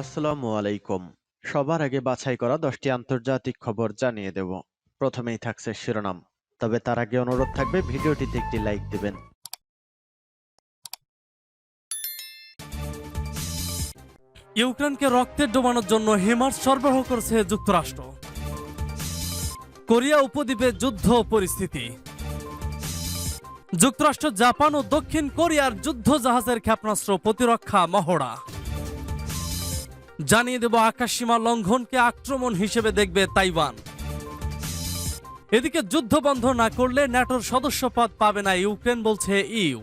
আসসালামু আলাইকুম। সবার আগে বাছাই করা 10টি আন্তর্জাতিক খবর জানিয়ে দেব। প্রথমেই থাকছে শিরোনাম। তবে তার আগে অনুরোধ থাকবে ভিডিওটিতে একটি লাইক দিবেন। ইউক্রেনকে রক্তে ডোবানোর জন্য হিমার্স সরবরাহ করছে যুক্তরাষ্ট্র। কোরিয়া উপদ্বীপে যুদ্ধ পরিস্থিতি। যুক্তরাষ্ট্র, জাপান ও দক্ষিণ কোরিয়ার যুদ্ধ জাহাজের ক্ষেপণাস্ত্র প্রতিরক্ষা মহড়া। জানিয়ে দেব আকাশসীমা লঙ্ঘনকে আক্রমণ হিসেবে দেখবে তাইওয়ান। এদিকে যুদ্ধ বন্ধ না করলে ন্যাটোর সদস্যপদ পাবে না ইউক্রেন, বলছে ইইউ।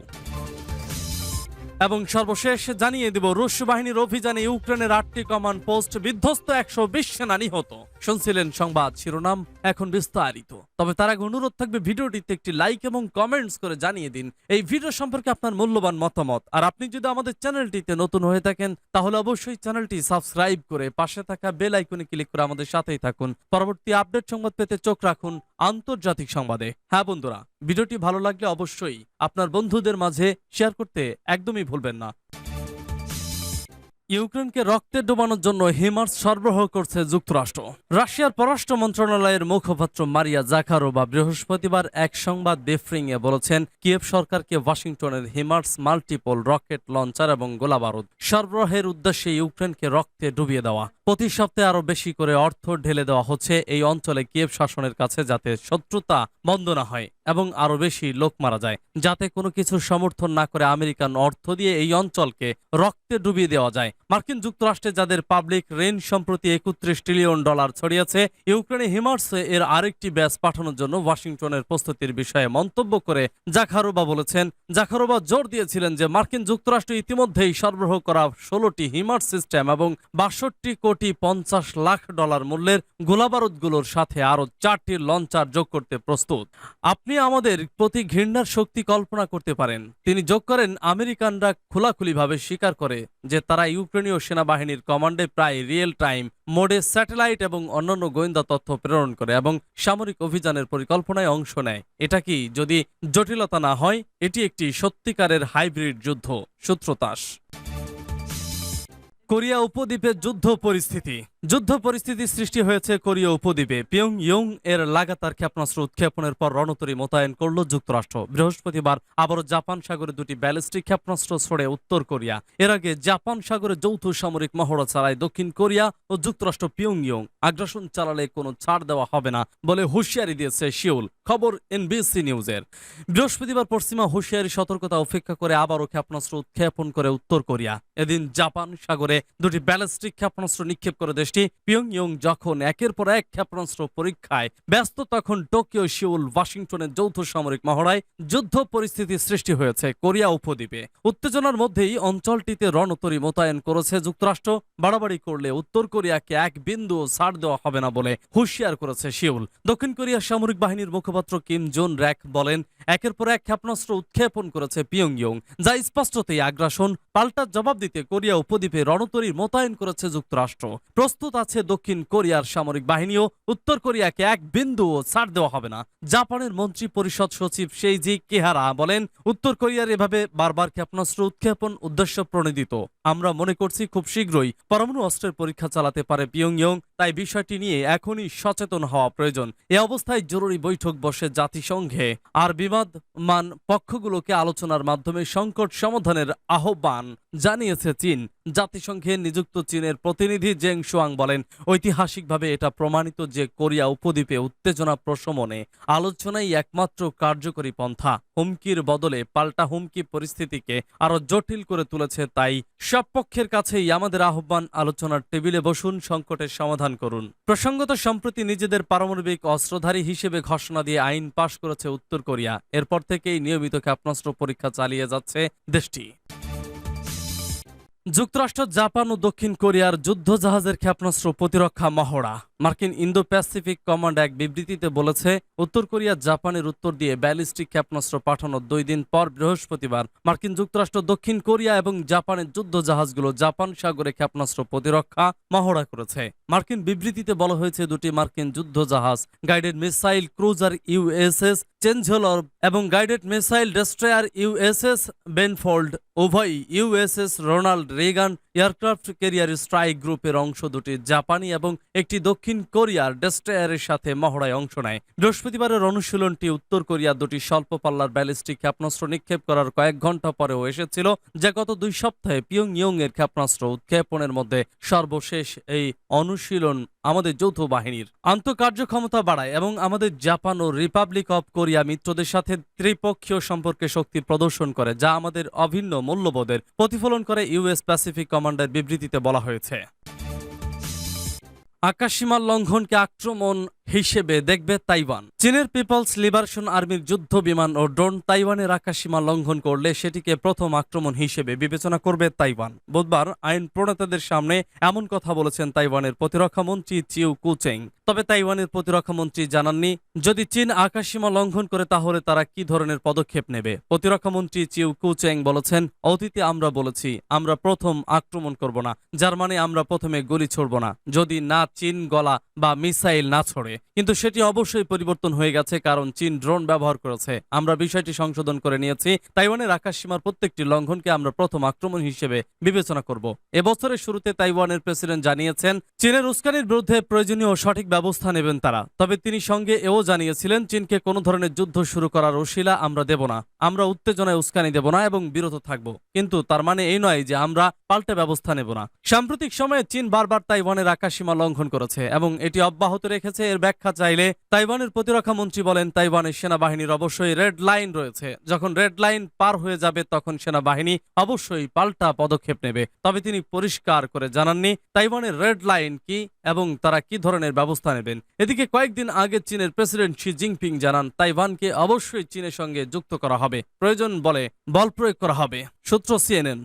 এবং সর্বশেষ জানিয়ে দেব রুশ বাহিনীর অভিযানে ইউক্রেনের 8টি কমান্ড পোস্ট বিধ্বস্ত, 120 সেনা নিহত। শুনছিলেন সংবাদ শিরোনাম, এখন বিস্তারিত। তবে তার আগে অনুরোধ থাকবে ভিডিওটিতে একটি লাইক এবং কমেন্টস করে জানিয়ে দিন এই ভিডিও সম্পর্কে আপনার মূল্যবান মতামত। আর আপনি যদি আমাদের চ্যানেলটিতে নতুন হয়ে থাকেন তাহলে অবশ্যই চ্যানেলটি সাবস্ক্রাইব করে পাশে থাকা বেল আইকনে ক্লিক করে আমাদের সাথেই থাকুন। পরবর্তী আপডেট সংবাদ পেতে চোখ রাখুন আন্তর্জাতিক সংবাদে। হ্যাঁ বন্ধুরা, ভিডিওটি ভালো লাগলে অবশ্যই আপনার বন্ধুদের মাঝে শেয়ার করতে একদমই ভুলবেন না। ইউক্রেনকে রক্তে ডোবানোর জন্য হিমার্স সরবরাহ করছে যুক্তরাষ্ট্র। রাশিয়ার পররাষ্ট্র মন্ত্রণালয়ের মুখপাত্র মারিয়া জাখারোভা বৃহস্পতিবার এক সংবাদ ব্রিফিংয়ে বলেছেন, কিয়েভ সরকারকে ওয়াশিংটনের হিমার্স মাল্টিপল রকেট লঞ্চার এবং গোলাবারুদ সরবরাহের উদ্দেশ্যে ইউক্রেনকে রক্তে ডুবিয়ে দেওয়া। প্রতি সপ্তাহে আরো বেশি করে অর্থ ঢেলে দেওয়া হচ্ছে এই অঞ্চলে কিয়েভ শাসনের কাছে, যাতে শত্রুতা বন্ধ না হয় এবং আরো বেশি লোক মারা যায়, যাতে কোনো কিছু সমর্থন না করে আমেরিকান অর্থ দিয়ে এই অঞ্চলকে রক্তে ডুবিয়ে দেওয়া যায়। মার্কিন যুক্তরাষ্ট্রে যাদের পাবলিক ঋণ সম্প্রতি $31 ট্রিলিয়ন ছড়িয়েছে, ইউক্রেনে হিমার্সে এর আরেকটি ব্যাচ পাঠানোর জন্য ওয়াশিংটনের প্রস্তুতির বিষয়ে মন্তব্য করে জাখারোভা বলেছেন। জাখারোভা জোর দিয়েছিলেন যে মার্কিন যুক্তরাষ্ট্র ইতিমধ্যেই সরবরাহ করা 16টি হিমার্স সিস্টেম এবং $62.50 কোটি মূল্যের গোলাবারুদগুলোর সাথে আরো 4টি লঞ্চার যোগ করতে প্রস্তুত। আপনি আমাদের প্রতি ঘৃণার শক্তি কল্পনা করতে পারেন। তিনি যোগ করেন, আমেরিকানরা খোলাখুলিভাবে স্বীকার করে যে তারা ইউক্রেনীয় সেনাবাহিনীর কমান্ডে প্রায় রিয়েল টাইম মোডে স্যাটেলাইট এবং অন্যান্য গোয়েন্দা তথ্য প্রেরণ করে এবং সামরিক অভিযানের পরিকল্পনায় অংশ নেয়। এটা কি যদি জটিলতা না হয়, এটি একটি সত্যিকারের হাইব্রিড যুদ্ধ। সূত্রতাস। কোরিয়া উপদ্বীপে যুদ্ধ পরিস্থিতি সৃষ্টি হয়েছে কোরিয়া উপদ্বীপে। পিয়ংইয়ং এর লাগাতার ক্ষেপণাস্ত্র উৎক্ষেপণের পর রণতরী মোতায়েন করল যুক্তরাষ্ট্র। বৃহস্পতিবার আবারও জাপান সাগরে 2টি ব্যালিস্টিক ক্ষেপণাস্ত্র ছোড়ে উত্তর কোরিয়া। এর আগে জাপান সাগরে যৌথ সামরিক মহড়া চালায় দক্ষিণ কোরিয়া ও যুক্তরাষ্ট্র। পিয়ংইয়ং আগ্রাসন চালালে কোনো ছাড় দেওয়া হবে না বলে হুঁশিয়ারি দিয়েছে সিউল। খবর এনবিসি নিউজের। বৃহস্পতিবার পশ্চিমা হুঁশিয়ারি সতর্কতা উপেক্ষা করে আবারও ক্ষেপণাস্ত্র উৎক্ষেপণ করে উত্তর কোরিয়া। এদিন জাপান সাগরে 2টি ব্যালিস্টিক ক্ষেপণাস্ত্র নিক্ষেপ করে দেশটি। পিয়ংইয়ং যখন একের পর এক ক্ষেপণাস্ত্র পরীক্ষায় ব্যস্ত, তখন টোকিও, সিউল, ওয়াশিংটনের যৌথ সামরিক মহড়ায় যুদ্ধ পরিস্থিতি সৃষ্টি হয়েছে কোরিয়া উপদ্বীপে। উত্তেজনার মধ্যেই অঞ্চলটিতে রণতরী মোতায়েন করেছে যুক্তরাষ্ট্র। বাড়াবাড়ি করলে উত্তর কোরিয়াকে এক বিন্দুও ছাড় দেওয়া হবে না বলে হুঁশিয়ার করেছে সিউল। দক্ষিণ কোরিয়ার সামরিক বাহিনীর মুখপাত্র কিম জোন র্যাক বলেন, একের পর এক ক্ষেপণাস্ত্র উৎক্ষেপণ করেছে পিয়ংইয়ং, যা স্পষ্টতই আগ্রাসন। পাল্টা জবাব দিতে কোরিয়া উপদ্বীপে রণতরী মোতায়েন করেছে যুক্তরাষ্ট্র। প্রস্তুত আছে দক্ষিণ কোরিয়ার সামরিক বাহিনীও। উত্তর কোরিয়াকে এক বিন্দুও ছাড় দেওয়া হবে না। জাপানের মন্ত্রী পরিষদ সচিব সেইজি কিহারা বলেন, উত্তর কোরিয়ার এভাবে বারবার ক্ষেপণাস্ত্র উৎক্ষেপণ উদ্দেশ্য প্রণোদিত। আমরা মনে করছি খুব শীঘ্রই পরমাণু অস্ত্রের পরীক্ষা চালাতে পারে পিয়ংইয়ং, তাই বিষয়টি নিয়ে এখনই সচেতন হওয়া প্রয়োজন। এ অবস্থায় জরুরি বৈঠক বসে জাতিসংঘে আর বিবাদমান পক্ষগুলোকে আলোচনার মাধ্যমে সংকট সমাধানের আহ্বান জানিয়েছে চীন। জাতিসংঘে নিযুক্ত চীনের প্রতিনিধি জেং শুয়াং বলেন, ঐতিহাসিকভাবে এটা প্রমাণিত যে কোরিয়া উপদ্বীপে উত্তেজনা প্রশমনে আলোচনাই একমাত্র কার্যকরী পন্থা। হুমকির বদলে পাল্টা হুমকি পরিস্থিতিকে আরো জটিল করে তুলেছে। তাই সব পক্ষের কাছেই আমাদের আহ্বান, আলোচনার টেবিলে বসুন, সংকটের সমাধান করুন। প্রসঙ্গত, সম্প্রতি নিজেদের পারমাণবিক অস্ত্রধারী হিসেবে ঘোষণা দিয়ে আইন পাশ করেছে উত্তর কোরিয়া। এরপর থেকেই নিয়মিত ক্ষেপণাস্ত্র পরীক্ষা চালিয়ে যাচ্ছে দেশটি। যুক্তরাষ্ট্র, জাপান ও দক্ষিণ কোরিয়ার যুদ্ধ জাহাজের ক্ষেপণাস্ত্র প্রতিরক্ষা মহড়া। মার্কিন ইন্দো প্যাসিফিক কমান্ড এক বিবৃতিতে বলেছে, উত্তর কোরিয়া জাপানের উত্তর দিয়ে ব্যালিস্টিক ক্ষেপণাস্ত্র পাঠানোর 2 দিন পর বৃহস্পতিবার মার্কিন যুক্তরাষ্ট্র, দক্ষিণ কোরিয়া এবং জাপানের যুদ্ধ জাহাজগুলো জাপান সাগরে ক্ষেপণাস্ত্র প্রতিরক্ষা মহড়া করেছে। মার্কিন বিবৃতিতে বলা হয়েছে, দুটি মার্কিন যুদ্ধ জাহাজ guided missile cruiser USS Chancellor এবং guided missile destroyer USS Benfold উভয়ই USS Ronald Reagan aircraft carrier strike গ্রুপের অংশ। দুটি জাপানি এবং একটি দক্ষিণ কোরিয়ার ডেস্ট্রয়ারের সাথে মহড়ায় অংশ নেয়। বৃহস্পতিবারের অনুশীলনটি উত্তর কোরিয়া দুটি স্বল্প পাল্লার ব্যালিস্টিক ক্ষেপণাস্ত্র নিক্ষেপ করার কয়েক ঘন্টা পরেও এসেছিল, যা গত 2 সপ্তাহে পিয়ংইয়ং এর ক্ষেপণাস্ত্র উৎক্ষেপণের মধ্যে সর্বশেষ। এই অনুশীলন আমাদের যৌথ বাহিনীর আন্তঃকার্যক্ষমতা বাড়ায় এবং আমাদের জাপান ও রিপাবলিক অব কোরিয়া মিত্রদের সাথে ত্রিপক্ষীয় সম্পর্কে শক্তি প্রদর্শন করে, যা আমাদের অভিন্ন মূল্যবোধের প্রতিফলন করে, ইউএস প্যাসিফিক কমান্ডের বিবৃতিতে বলা হয়েছে। আকাশসীমা লঙ্ঘনকে আক্রমণ হিসেবে দেখবে তাইওয়ান। চীনের পিপলস লিবারেশন আর্মির যুদ্ধ বিমান ও ড্রোন তাইওয়ানের আকাশসীমা লঙ্ঘন করলে সেটিকে প্রথম আক্রমণ হিসেবে বিবেচনা করবে তাইওয়ান। বুধবার আইন প্রণেতাদের সামনে এমন কথা বলেছেন তাইওয়ানের প্রতিরক্ষা মন্ত্রী চিউ কুচেং। তবে তাইওয়ানের প্রতিরক্ষা মন্ত্রী জানাননি যদি চীন আকাশসীমা লঙ্ঘন করে তাহলে তারা কি ধরনের পদক্ষেপ নেবে। প্রতিরক্ষা মন্ত্রী চিউ কুচেং বলেছেন, অতীতে আমরা বলেছি আমরা প্রথম আক্রমণ করব না, যার মানে আমরা প্রথমে গুলি ছড়ব না, যদি না চীন গলা বা মিসাইল না ছড়ে। কিন্তু সেটি অবশ্যই পরিবর্তন হয়ে গেছে, কারণ চীন ড্রোন ব্যবহার করেছে। আমরা বিষয়টি সংশোধন করে নিয়েছি। তাইওয়ানের আকাশসীমার প্রত্যেকটি লঙ্ঘনকে আমরা প্রথম আক্রমণ হিসেবে বিবেচনা করব। এবছরের শুরুতে তাইওয়ানের প্রেসিডেন্ট জানিয়েছেন চীনের উস্কানির বিরুদ্ধে প্রয়োজনীয় সঠিক ব্যবস্থা নেবেন তারা। তবে তিনি সঙ্গে এও জানিয়েছিলেন, চীনকে কোনো ধরনের যুদ্ধ শুরু করার ওসিলা আমরা দেব না, আমরা উত্তেজনায় উস্কানি দেব না এবং বিরত থাকব। কিন্তু তার মানে এই নয় যে আমরা পাল্টে ব্যবস্থা নেব না। সাম্প্রতিক সময়ে চীন বারবার তাইওয়ানের আকাশসীমা লঙ্ঘন করেছে এবং এটি অব্যাহত রেখেছে। এর ব্যাখ্যা চাইলে তাইওয়ানের প্রতিরক্ষা মন্ত্রী বলেন, তাইওয়ানের সেনাবাহিনীর অবশ্যই রেড লাইন রয়েছে। যখন রেড লাইন পার হয়ে যাবে তখন সেনাবাহিনী অবশ্যই পাল্টা পদক্ষেপ নেবে। তবে তিনি পরিষ্কার করে জানাননি তাইওয়ানের রেড লাইন কি এবং তারা কি ধরনের ব্যবস্থা নেবেন। এদিকে কয়েকদিন আগে চীনের প্রেসিডেন্ট শি জিনপিং জানান, তাইওয়ানকে অবশ্যই চীনের সঙ্গে যুক্ত করা হবে, প্রয়োজন বলে বল প্রয়োগ করা হবে। সূত্র CNN।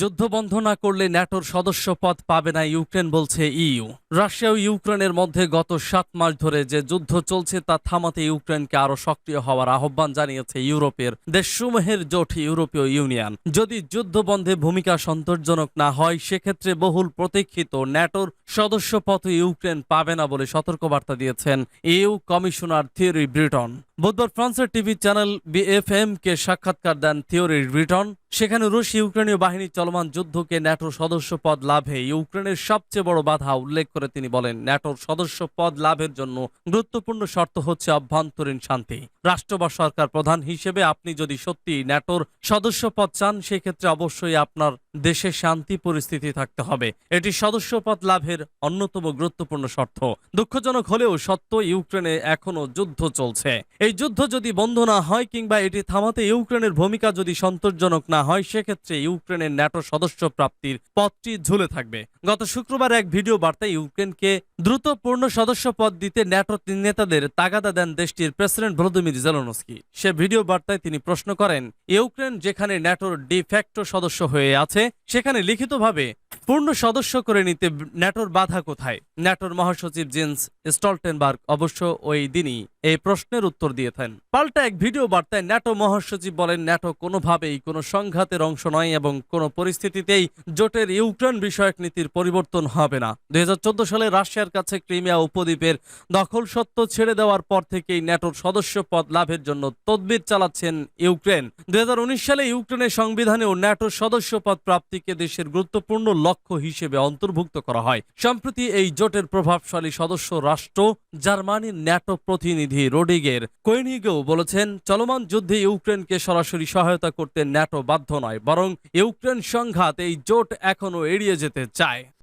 যুদ্ধ বন্ধ না করলে ন্যাটোর সদস্য পদ পাবে না ইউক্রেন, বলছে ইইউ। রাশিয়া ও ইউক্রেনের মধ্যে গত 7 মাস ধরে যে যুদ্ধ চলছে তা থামাতে ইউক্রেনকে আরো সক্রিয় হওয়ার আহ্বান জানিয়েছে ইউরোপের দেশসমূহের জোট ইউরোপীয় ইউনিয়ন। যদি যুদ্ধ বন্ধে ভূমিকা সন্তোষজনক না হয়, সেক্ষেত্রে বহুল প্রতীক্ষিত ন্যাটোর সদস্য পদ ইউক্রেন পাবে না বলে সতর্কবার্তা দিয়েছেন ইইউ কমিশনার থিয়েরি ব্রিটন। বুধবার ফ্রান্সের টিভি চ্যানেল BFM কে সাক্ষাৎকার দেন থিয়েরি ব্রিটন। সেখানে রুশ ইউক্রেনীয় বাহিনী চলমান যুদ্ধকে ন্যাটোর সদস্য পদ লাভে ইউক্রেনের সবচেয়ে বড় বাধা উল্লেখ করে তিনি বলেন, ন্যাটোর সদস্য পদ লাভের জন্য গুরুত্বপূর্ণ শর্ত হচ্ছে অভ্যন্তরীণ শান্তি। রাষ্ট্র বা সরকার প্রধান হিসেবে আপনি যদি সত্যি ন্যাটোর সদস্য পদ চান, সেক্ষেত্রে অবশ্যই আপনার দেশে শান্তি পরিস্থিতি থাকতে হবে। এটি সদস্য পদ লাভের অন্যতম গুরুত্বপূর্ণ শর্ত। দুঃখজনক হলেও সত্য, ইউক্রেনে এখনো যুদ্ধ চলছে। এই যুদ্ধ যদি বন্ধ না হয় কিংবা এটি থামাতে ইউক্রেনের ভূমিকা যদি সন্তোষজনক না হয়, সেক্ষেত্রে ইউক্রেনের ন্যাটো সদস্য প্রাপ্তির পথটি ঝুলে থাকবে। গত শুক্রবার এক ভিডিও বার্তায় ইউক্রেনকে দ্রুত পূর্ণ সদস্য পদ দিতে ন্যাটো নেতাদের তাগাদা দেন দেশটির প্রেসিডেন্ট ভলোদিমির জেলেনস্কি। সে ভিডিও বার্তায় তিনি প্রশ্ন করেন, ইউক্রেন যেখানে ন্যাটোর ডি ফ্যাক্টো সদস্য হয়ে আছে, সেখানে লিখিতভাবে পূর্ণ সদস্য করে নিতে ন্যাটোর বাধা কোথায়? ন্যাটোর মহাসচিব জেন্স স্টলটেনবার্গ অবশ্য ওই দিনই এই প্রশ্নের উত্তর দিয়েছেন। পাল্টা এক ভিডিও বার্তায় ন্যাটো মহাসচিব বলেন, ন্যাটো কোনোভাবেই কোনো সংঘাতের অংশ নয় এবং কোনো পরিস্থিতিতেই জোটের ইউক্রেন বিষয়ক নীতির পরিবর্তন হবে না। 2014 সালে রাশিয়ার কাছে ক্রিমিয়া উপদ্বীপের দখল সত্ত্ব ছেড়ে দেওয়ার পর থেকেই ন্যাটোর সদস্য পদ লাভের জন্য তদবির চালাচ্ছেন ইউক্রেন। 2019 সালে ইউক্রেনের সংবিধানেও ন্যাটোর সদস্য পদ প্রাপ্তিকে দেশের গুরুত্বপূর্ণ লক্ষ্য হিসেবে অন্তর্ভুক্ত করা হয়। সম্প্রতি এই জোটের প্রভাবশালী সদস্য রাষ্ট্র জার্মানির ন্যাটো প্রতিনিধি রোডিগের কোয়েনিগেও বলেছেন, চলমান যুদ্ধে ইউক্রেনকে সরাসরি সহায়তা করতে ন্যাটো বাধ্য নয়, বরং ইউক্রেন সংঘাত এই জোট এখনো এড়িয়ে যেতে চায়।